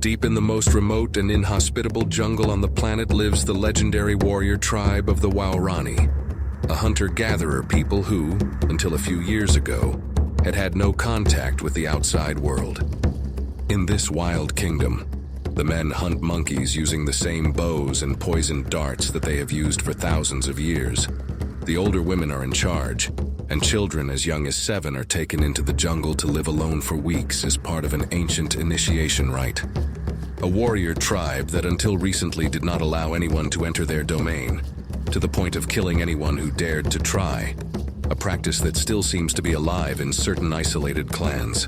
Deep in the most remote and inhospitable jungle on the planet lives the legendary warrior tribe of the Waorani, a hunter-gatherer people who, until a few years ago, had no contact with the outside world. In this wild kingdom, the men hunt monkeys using the same bows and poisoned darts that they have used for thousands of years. The older women are in charge, and children as young as 7 are taken into the jungle to live alone for weeks as part of an ancient initiation rite. A warrior tribe that until recently did not allow anyone to enter their domain, to the point of killing anyone who dared to try, a practice that still seems to be alive in certain isolated clans.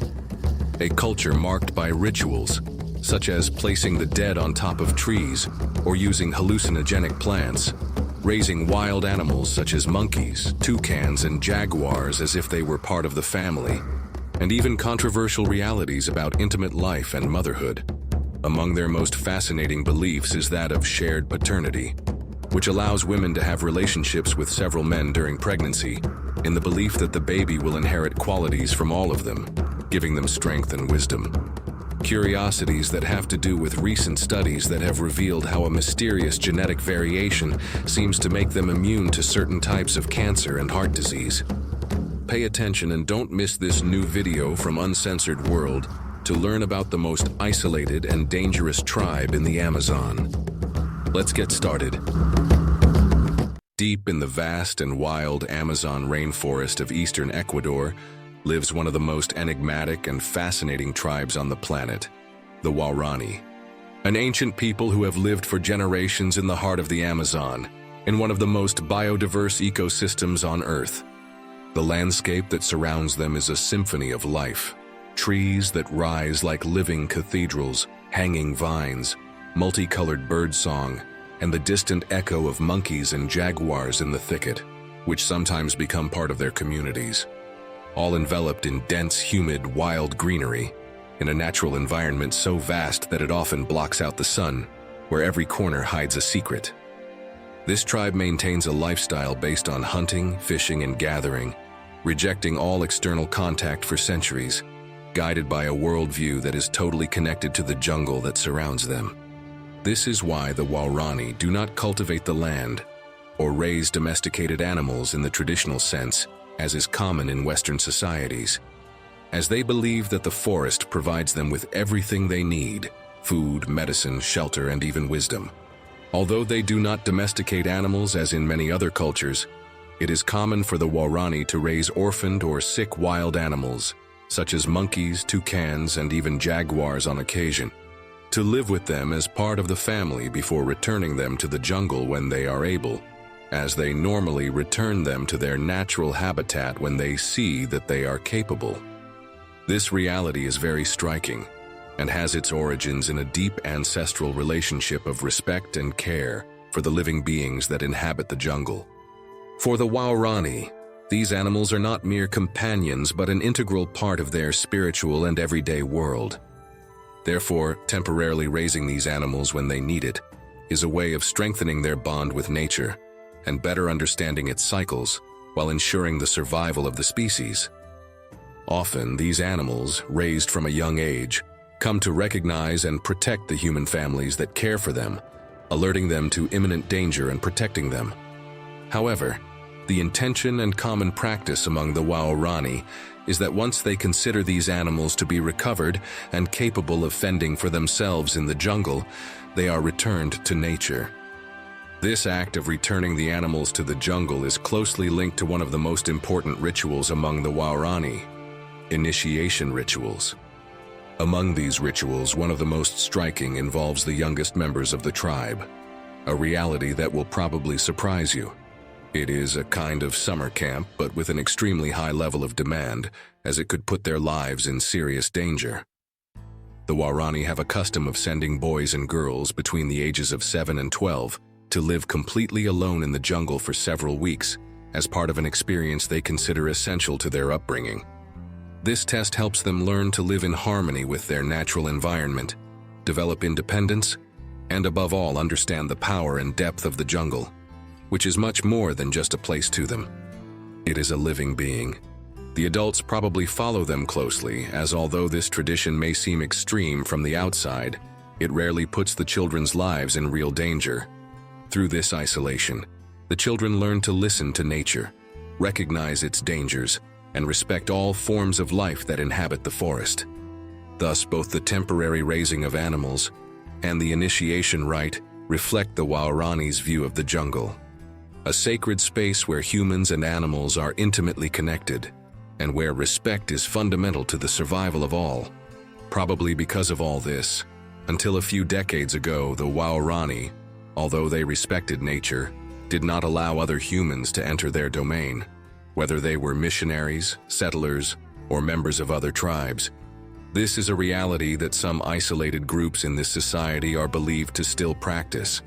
A culture marked by rituals, such as placing the dead on top of trees or using hallucinogenic plants, raising wild animals such as monkeys, toucans, and jaguars as if they were part of the family, and even controversial realities about intimate life and motherhood. Among their most fascinating beliefs is that of shared paternity, which allows women to have relationships with several men during pregnancy, in the belief that the baby will inherit qualities from all of them, giving them strength and wisdom. Curiosities that have to do with recent studies that have revealed how a mysterious genetic variation seems to make them immune to certain types of cancer and heart disease. Pay attention and don't miss this new video from Uncensored World to learn about the most isolated and dangerous tribe in the Amazon. Let's get started. Deep in the vast and wild Amazon rainforest of eastern Ecuador lives one of the most enigmatic and fascinating tribes on the planet, the Waorani, an ancient people who have lived for generations in the heart of the Amazon, in one of the most biodiverse ecosystems on Earth. The landscape that surrounds them is a symphony of life, trees that rise like living cathedrals, hanging vines, multicolored birdsong, and the distant echo of monkeys and jaguars in the thicket, which sometimes become part of their communities. All enveloped in dense, humid, wild greenery, in a natural environment so vast that it often blocks out the sun, where every corner hides a secret. This tribe maintains a lifestyle based on hunting, fishing, and gathering, rejecting all external contact for centuries, guided by a worldview that is totally connected to the jungle that surrounds them. This is why the Waorani do not cultivate the land or raise domesticated animals in the traditional sense, as is common in Western societies, as they believe that the forest provides them with everything they need: food, medicine, shelter, and even wisdom. Although they do not domesticate animals as in many other cultures, it is common for the Waorani to raise orphaned or sick wild animals, such as monkeys, toucans, and even jaguars on occasion, to live with them as part of the family before returning them to the jungle when they are able, as they normally return them to their natural habitat when they see that they are capable. This reality is very striking and has its origins in a deep ancestral relationship of respect and care for the living beings that inhabit the jungle. For the Waorani, these animals are not mere companions but an integral part of their spiritual and everyday world. Therefore, temporarily raising these animals when they need it is a way of strengthening their bond with nature and better understanding its cycles while ensuring the survival of the species. Often, these animals, raised from a young age, come to recognize and protect the human families that care for them, alerting them to imminent danger and protecting them. However, the intention and common practice among the Waorani is that once they consider these animals to be recovered and capable of fending for themselves in the jungle, they are returned to nature. This act of returning the animals to the jungle is closely linked to one of the most important rituals among the Waorani: initiation rituals. Among these rituals, one of the most striking involves the youngest members of the tribe, a reality that will probably surprise you. It is a kind of summer camp, but with an extremely high level of demand, as it could put their lives in serious danger. The Waorani have a custom of sending boys and girls between the ages of 7 and 12 to live completely alone in the jungle for several weeks, as part of an experience they consider essential to their upbringing. This test helps them learn to live in harmony with their natural environment, develop independence, and above all understand the power and depth of the jungle, which is much more than just a place to them. It is a living being. The adults probably follow them closely, as although this tradition may seem extreme from the outside, it rarely puts the children's lives in real danger. Through this isolation, the children learn to listen to nature, recognize its dangers, and respect all forms of life that inhabit the forest. Thus, both the temporary raising of animals and the initiation rite reflect the Waorani's view of the jungle, a sacred space where humans and animals are intimately connected, and where respect is fundamental to the survival of all. Probably because of all this, until a few decades ago, the Waorani, although they respected nature, did not allow other humans to enter their domain, whether they were missionaries, settlers, or members of other tribes. This is a reality that some isolated groups in this society are believed to still practice.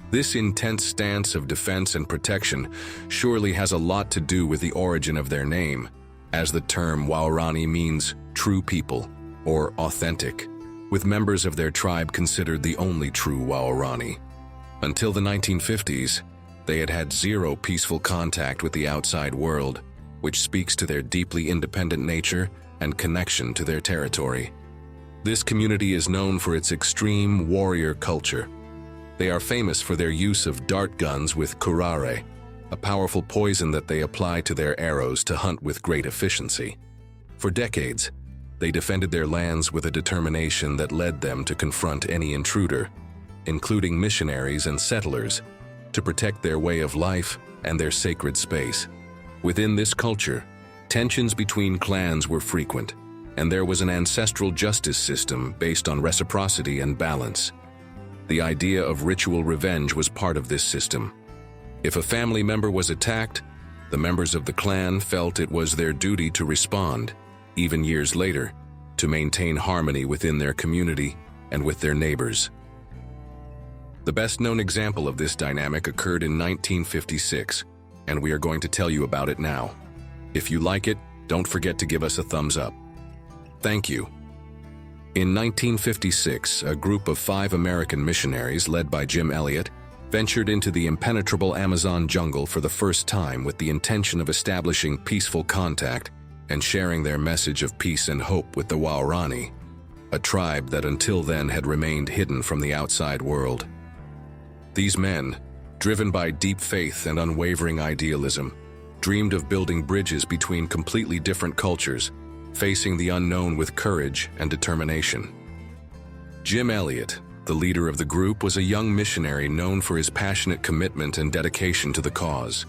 This intense stance of defense and protection surely has a lot to do with the origin of their name, as the term Waorani means true people or authentic, with members of their tribe considered the only true Waorani. Until the 1950s, they had had zero peaceful contact with the outside world, which speaks to their deeply independent nature and connection to their territory. This community is known for its extreme warrior culture. They are famous for their use of dart guns with curare, a powerful poison that they apply to their arrows to hunt with great efficiency. For decades, they defended their lands with a determination that led them to confront any intruder, including missionaries and settlers, to protect their way of life and their sacred space. Within this culture, tensions between clans were frequent, and there was an ancestral justice system based on reciprocity and balance. The idea of ritual revenge was part of this system. If a family member was attacked, the members of the clan felt it was their duty to respond, even years later, to maintain harmony within their community and with their neighbors. The best-known example of this dynamic occurred in 1956, and we are going to tell you about it now. If you like it, don't forget to give us a thumbs up. Thank you. In 1956, a group of 5 American missionaries led by Jim Elliot ventured into the impenetrable Amazon jungle for the first time with the intention of establishing peaceful contact and sharing their message of peace and hope with the Waorani, a tribe that until then had remained hidden from the outside world. These men, driven by deep faith and unwavering idealism, dreamed of building bridges between completely different cultures, facing the unknown with courage and determination. Jim Elliot, the leader of the group, was a young missionary known for his passionate commitment and dedication to the cause.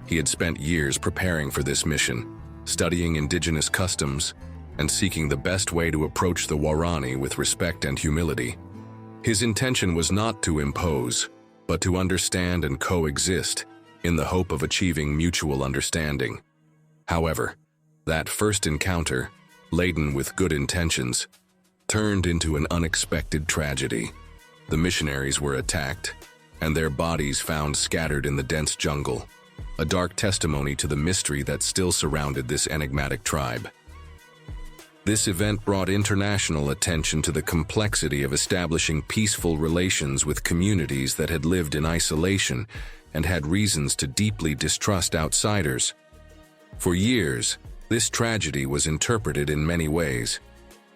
He had spent years preparing for this mission, studying indigenous customs and seeking the best way to approach the Waorani with respect and humility. His intention was not to impose, but to understand and coexist in the hope of achieving mutual understanding. However, that first encounter, laden with good intentions, turned into an unexpected tragedy. The missionaries were attacked, and their bodies found scattered in the dense jungle, a dark testimony to the mystery that still surrounded this enigmatic tribe. This event brought international attention to the complexity of establishing peaceful relations with communities that had lived in isolation and had reasons to deeply distrust outsiders. For years, this tragedy was interpreted in many ways,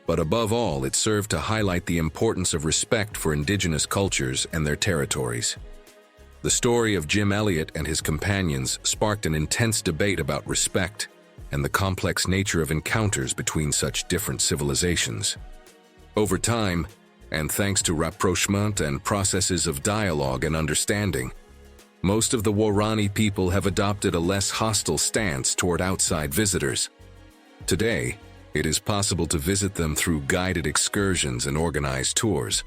but above all, it served to highlight the importance of respect for indigenous cultures and their territories. The story of Jim Elliot and his companions sparked an intense debate about respect and the complex nature of encounters between such different civilizations. Over time, and thanks to rapprochement and processes of dialogue and understanding, most of the Waorani people have adopted a less hostile stance toward outside visitors. Today, it is possible to visit them through guided excursions and organized tours,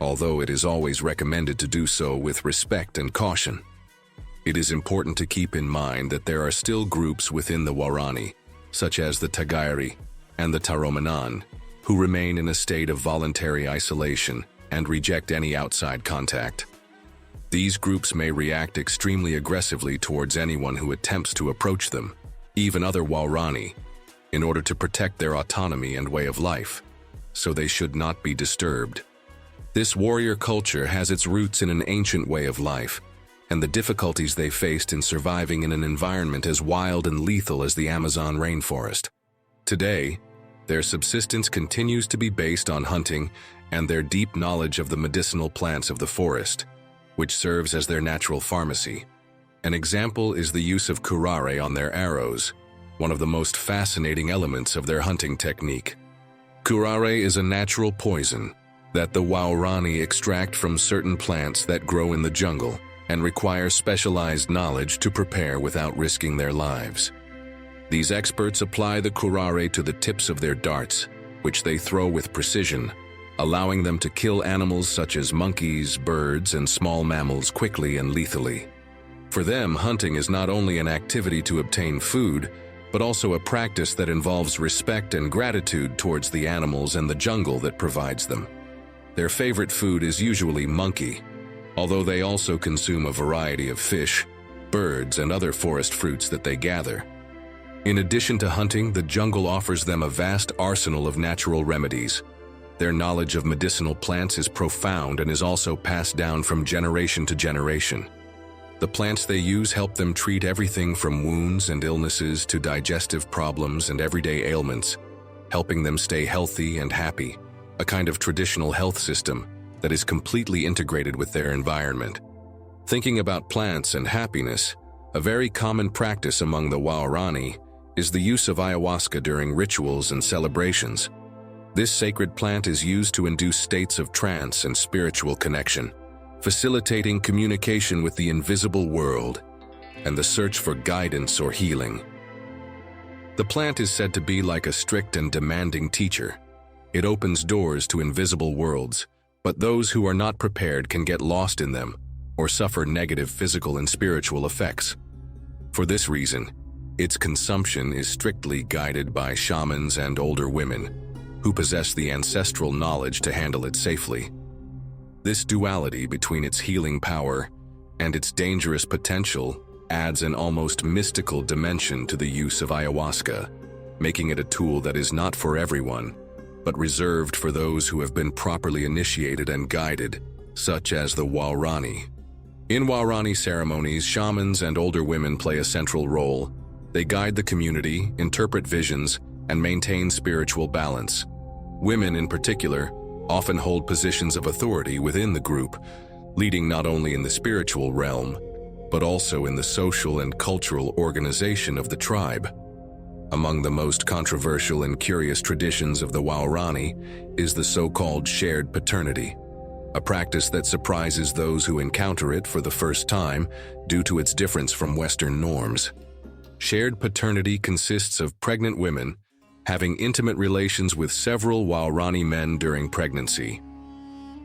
although it is always recommended to do so with respect and caution. It is important to keep in mind that there are still groups within the Waorani, such as the Tagairi and the Taromanan, who remain in a state of voluntary isolation and reject any outside contact. These groups may react extremely aggressively towards anyone who attempts to approach them, even other Waorani, in order to protect their autonomy and way of life, so they should not be disturbed. This warrior culture has its roots in an ancient way of life, and the difficulties they faced in surviving in an environment as wild and lethal as the Amazon rainforest. Today, Their subsistence continues to be based on hunting and their deep knowledge of the medicinal plants of the forest, which serves as their natural pharmacy. An example is the use of curare on their arrows, one of the most fascinating elements of their hunting technique. Curare is a natural poison that the Waorani extract from certain plants that grow in the jungle and require specialized knowledge to prepare without risking their lives. These experts apply the curare to the tips of their darts, which they throw with precision, allowing them to kill animals such as monkeys, birds, and small mammals quickly and lethally. For them, hunting is not only an activity to obtain food, but also a practice that involves respect and gratitude towards the animals and the jungle that provides them. Their favorite food is usually monkey, although they also consume a variety of fish, birds, and other forest fruits that they gather. In addition to hunting, the jungle offers them a vast arsenal of natural remedies. Their knowledge of medicinal plants is profound and is also passed down from generation to generation. The plants they use help them treat everything from wounds and illnesses to digestive problems and everyday ailments, helping them stay healthy and happy, a kind of traditional health system that is completely integrated with their environment. Thinking about plants and happiness, a very common practice among the Waorani is the use of ayahuasca during rituals and celebrations. This sacred plant is used to induce states of trance and spiritual connection, facilitating communication with the invisible world and the search for guidance or healing. The plant is said to be like a strict and demanding teacher. It opens doors to invisible worlds, but those who are not prepared can get lost in them or suffer negative physical and spiritual effects. For this reason, its consumption is strictly guided by shamans and older women who possess the ancestral knowledge to handle it safely. This duality between its healing power and its dangerous potential adds an almost mystical dimension to the use of ayahuasca, making it a tool that is not for everyone, but reserved for those who have been properly initiated and guided, such as the Waorani. In Waorani ceremonies, shamans and older women play a central role. They guide the community, interpret visions, and maintain spiritual balance. Women, in particular, often hold positions of authority within the group, leading not only in the spiritual realm, but also in the social and cultural organization of the tribe. Among the most controversial and curious traditions of the Waorani is the so-called shared paternity, a practice that surprises those who encounter it for the first time due to its difference from Western norms. Shared paternity consists of pregnant women having intimate relations with several Waorani men during pregnancy.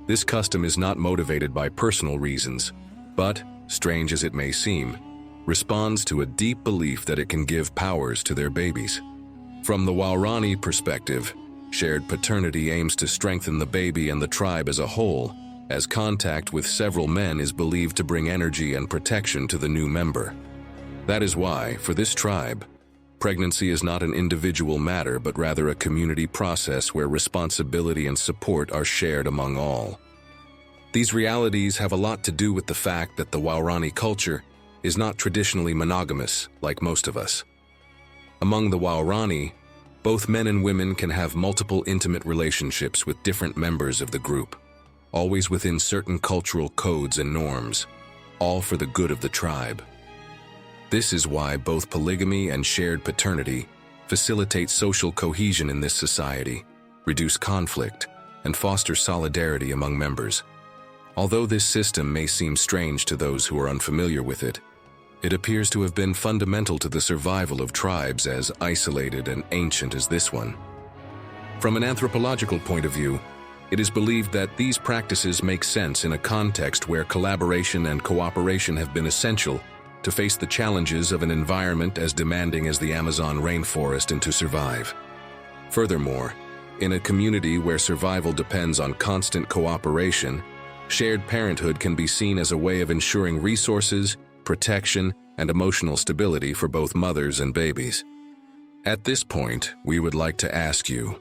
This custom is not motivated by personal reasons, but, strange as it may seem, responds to a deep belief that it can give powers to their babies. From the Waorani perspective, shared paternity aims to strengthen the baby and the tribe as a whole, as contact with several men is believed to bring energy and protection to the new member. That is why, for this tribe, pregnancy is not an individual matter but rather a community process where responsibility and support are shared among all. These realities have a lot to do with the fact that the Waorani culture is not traditionally monogamous like most of us. Among the Waorani, both men and women can have multiple intimate relationships with different members of the group, always within certain cultural codes and norms, all for the good of the tribe. This is why both polygamy and shared paternity facilitate social cohesion in this society, reduce conflict, and foster solidarity among members. Although this system may seem strange to those who are unfamiliar with it, it appears to have been fundamental to the survival of tribes as isolated and ancient as this one. From an anthropological point of view, it is believed that these practices make sense in a context where collaboration and cooperation have been essential to face the challenges of an environment as demanding as the Amazon rainforest and to survive. Furthermore, in a community where survival depends on constant cooperation, shared parenthood can be seen as a way of ensuring resources, protection, and emotional stability for both mothers and babies. At this point, we would like to ask you,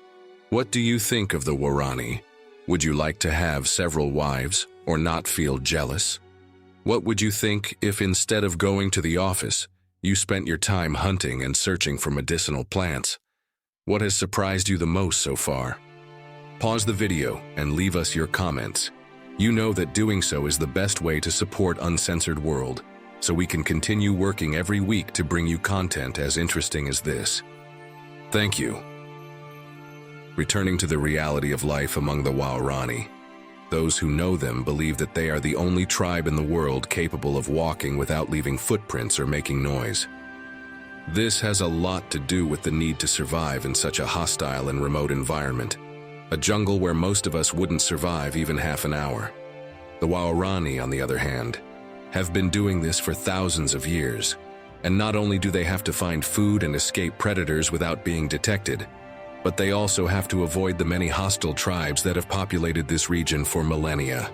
what do you think of the Waorani? Would you like to have several wives or not feel jealous? What would you think if instead of going to the office, you spent your time hunting and searching for medicinal plants? What has surprised you the most so far? Pause the video and leave us your comments. You know that doing so is the best way to support Uncensored World, so we can continue working every week to bring you content as interesting as this. Thank you. Returning to the reality of life among the Waorani. Those who know them believe that they are the only tribe in the world capable of walking without leaving footprints or making noise. This has a lot to do with the need to survive in such a hostile and remote environment, a jungle where most of us wouldn't survive even half an hour. The Waorani, on the other hand, have been doing this for thousands of years, and not only do they have to find food and escape predators without being detected, but they also have to avoid the many hostile tribes that have populated this region for millennia.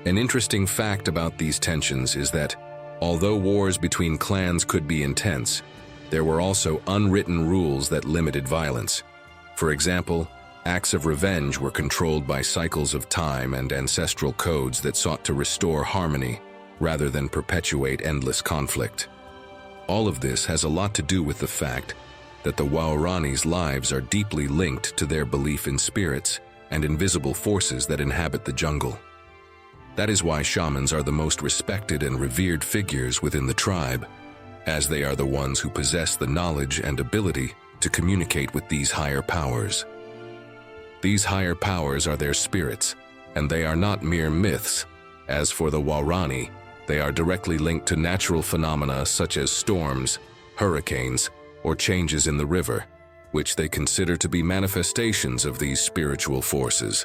An interesting fact about these tensions is that, although wars between clans could be intense, there were also unwritten rules that limited violence. For example, acts of revenge were controlled by cycles of time and ancestral codes that sought to restore harmony rather than perpetuate endless conflict. All of this has a lot to do with the fact that the Waorani's lives are deeply linked to their belief in spirits and invisible forces that inhabit the jungle. That is why shamans are the most respected and revered figures within the tribe, as they are the ones who possess the knowledge and ability to communicate with these higher powers. These higher powers are their spirits, and they are not mere myths. As for the Waorani, they are directly linked to natural phenomena such as storms, hurricanes, or changes in the river, which they consider to be manifestations of these spiritual forces.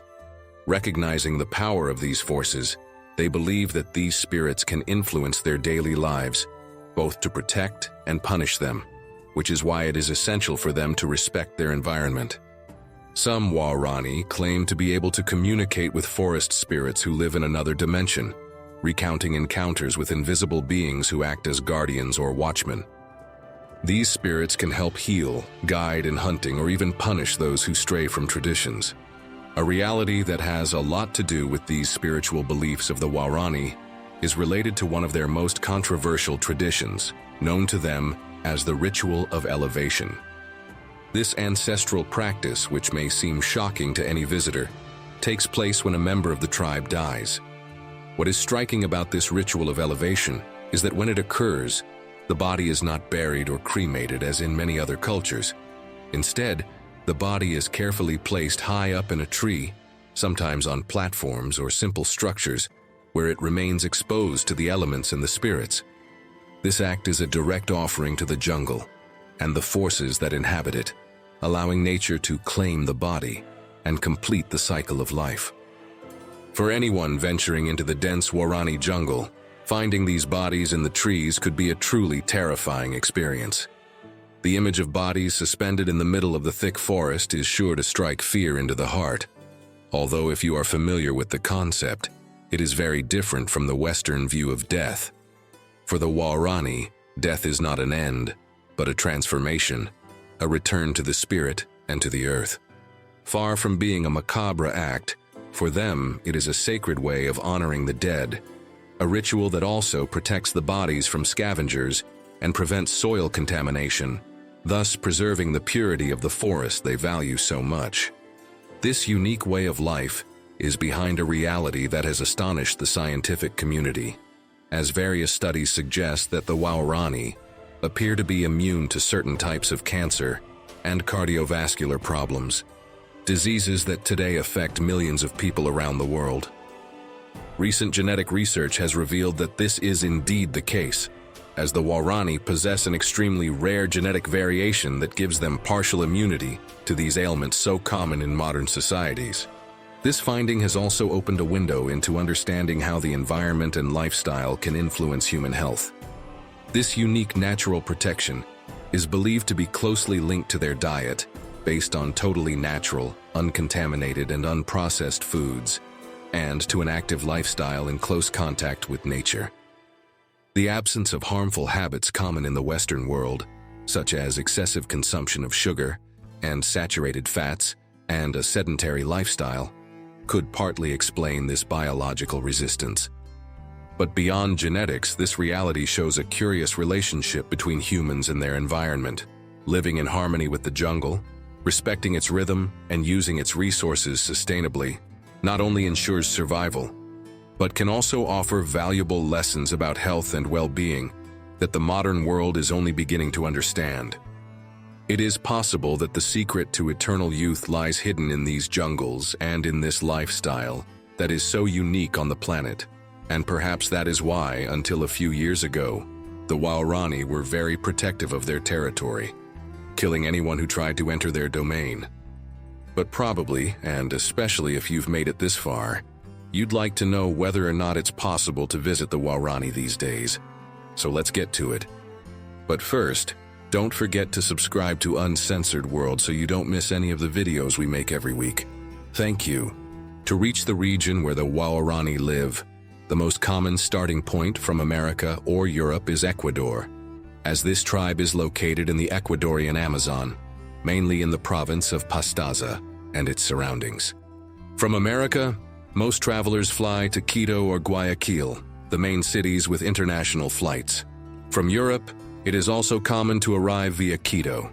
Recognizing the power of these forces, they believe that these spirits can influence their daily lives, both to protect and punish them, which is why it is essential for them to respect their environment. Some Waorani claim to be able to communicate with forest spirits who live in another dimension, recounting encounters with invisible beings who act as guardians or watchmen. These spirits can help heal, guide in hunting, or even punish those who stray from traditions. A reality that has a lot to do with these spiritual beliefs of the Waorani is related to one of their most controversial traditions, known to them as the ritual of elevation. This ancestral practice, which may seem shocking to any visitor, takes place when a member of the tribe dies. What is striking about this ritual of elevation is that when it occurs, the body is not buried or cremated as in many other cultures. Instead, the body is carefully placed high up in a tree, sometimes on platforms or simple structures, where it remains exposed to the elements and the spirits. This act is a direct offering to the jungle and the forces that inhabit it, allowing nature to claim the body and complete the cycle of life. For anyone venturing into the dense Waorani jungle, finding these bodies in the trees could be a truly terrifying experience. The image of bodies suspended in the middle of the thick forest is sure to strike fear into the heart. Although if you are familiar with the concept, it is very different from the Western view of death. For the Waorani, death is not an end, but a transformation, a return to the spirit and to the earth. Far from being a macabre act, for them it is a sacred way of honoring the dead, a ritual that also protects the bodies from scavengers and prevents soil contamination, thus preserving the purity of the forest they value so much. This unique way of life is behind a reality that has astonished the scientific community, as various studies suggest that the Waorani appear to be immune to certain types of cancer and cardiovascular problems, diseases that today affect millions of people around the world. Recent genetic research has revealed that this is indeed the case, as the Waorani possess an extremely rare genetic variation that gives them partial immunity to these ailments so common in modern societies. This finding has also opened a window into understanding how the environment and lifestyle can influence human health. This unique natural protection is believed to be closely linked to their diet, based on totally natural, uncontaminated, and unprocessed foods, and to an active lifestyle in close contact with nature. The absence of harmful habits common in the Western world, such as excessive consumption of sugar and saturated fats and a sedentary lifestyle, could partly explain this biological resistance. But beyond genetics, this reality shows a curious relationship between humans and their environment. Living in harmony with the jungle, Respecting its rhythm and using its resources sustainably not only ensures survival, but can also offer valuable lessons about health and well-being that the modern world is only beginning to understand. It is possible that the secret to eternal youth lies hidden in these jungles and in this lifestyle that is so unique on the planet. And perhaps that is why, until a few years ago, the Waorani were very protective of their territory, killing anyone who tried to enter their domain. But probably, and especially if you've made it this far, you'd like to know whether or not it's possible to visit the Waorani these days. So let's get to it. But first, don't forget to subscribe to Uncensored World so you don't miss any of the videos we make every week. Thank you. To reach the region where the Waorani live, the most common starting point from America or Europe is Ecuador, as this tribe is located in the Ecuadorian Amazon, mainly in the province of Pastaza and its surroundings. From America, most travelers fly to Quito or Guayaquil, the main cities with international flights. From Europe, it is also common to arrive via Quito,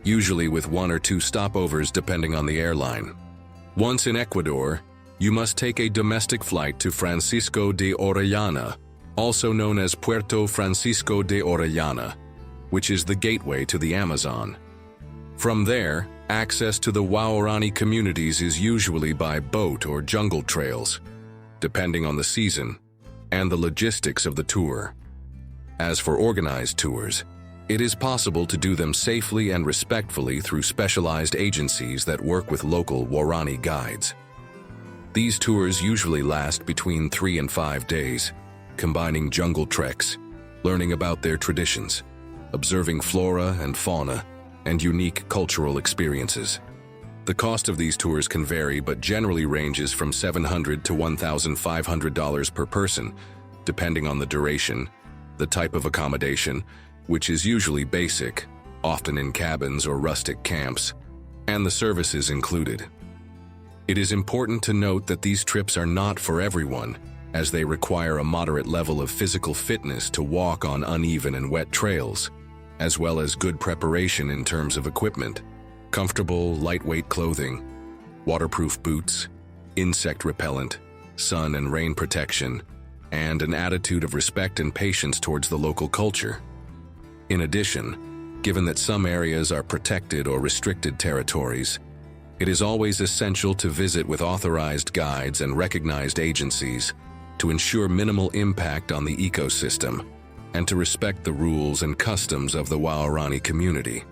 usually with 1 or 2 stopovers depending on the airline. Once in Ecuador, you must take a domestic flight to Francisco de Orellana, also known as Puerto Francisco de Orellana, which is the gateway to the Amazon. From there, access to the Waorani communities is usually by boat or jungle trails, depending on the season and the logistics of the tour. As for organized tours, it is possible to do them safely and respectfully through specialized agencies that work with local Waorani guides. These tours usually last between 3 and 5 days, combining jungle treks, learning about their traditions, observing flora and fauna, and unique cultural experiences. The cost of these tours can vary but generally ranges from $700 to $1,500 per person, depending on the duration, the type of accommodation, which is usually basic, often in cabins or rustic camps, and the services included. It is important to note that these trips are not for everyone, as they require a moderate level of physical fitness to walk on uneven and wet trails, as well as good preparation in terms of equipment, comfortable, lightweight clothing, waterproof boots, insect repellent, sun and rain protection, and an attitude of respect and patience towards the local culture. In addition, given that some areas are protected or restricted territories, it is always essential to visit with authorized guides and recognized agencies to ensure minimal impact on the ecosystem and to respect the rules and customs of the Waorani community.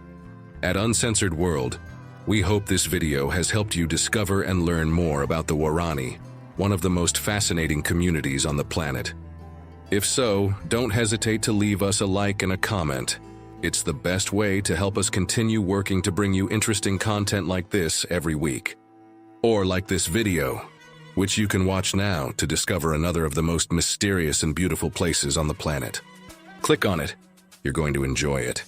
At Uncensored World, we hope this video has helped you discover and learn more about the Waorani, one of the most fascinating communities on the planet. If so, don't hesitate to leave us a like and a comment. It's the best way to help us continue working to bring you interesting content like this every week. Or like this video, which you can watch now to discover another of the most mysterious and beautiful places on the planet. Click on it. You're going to enjoy it.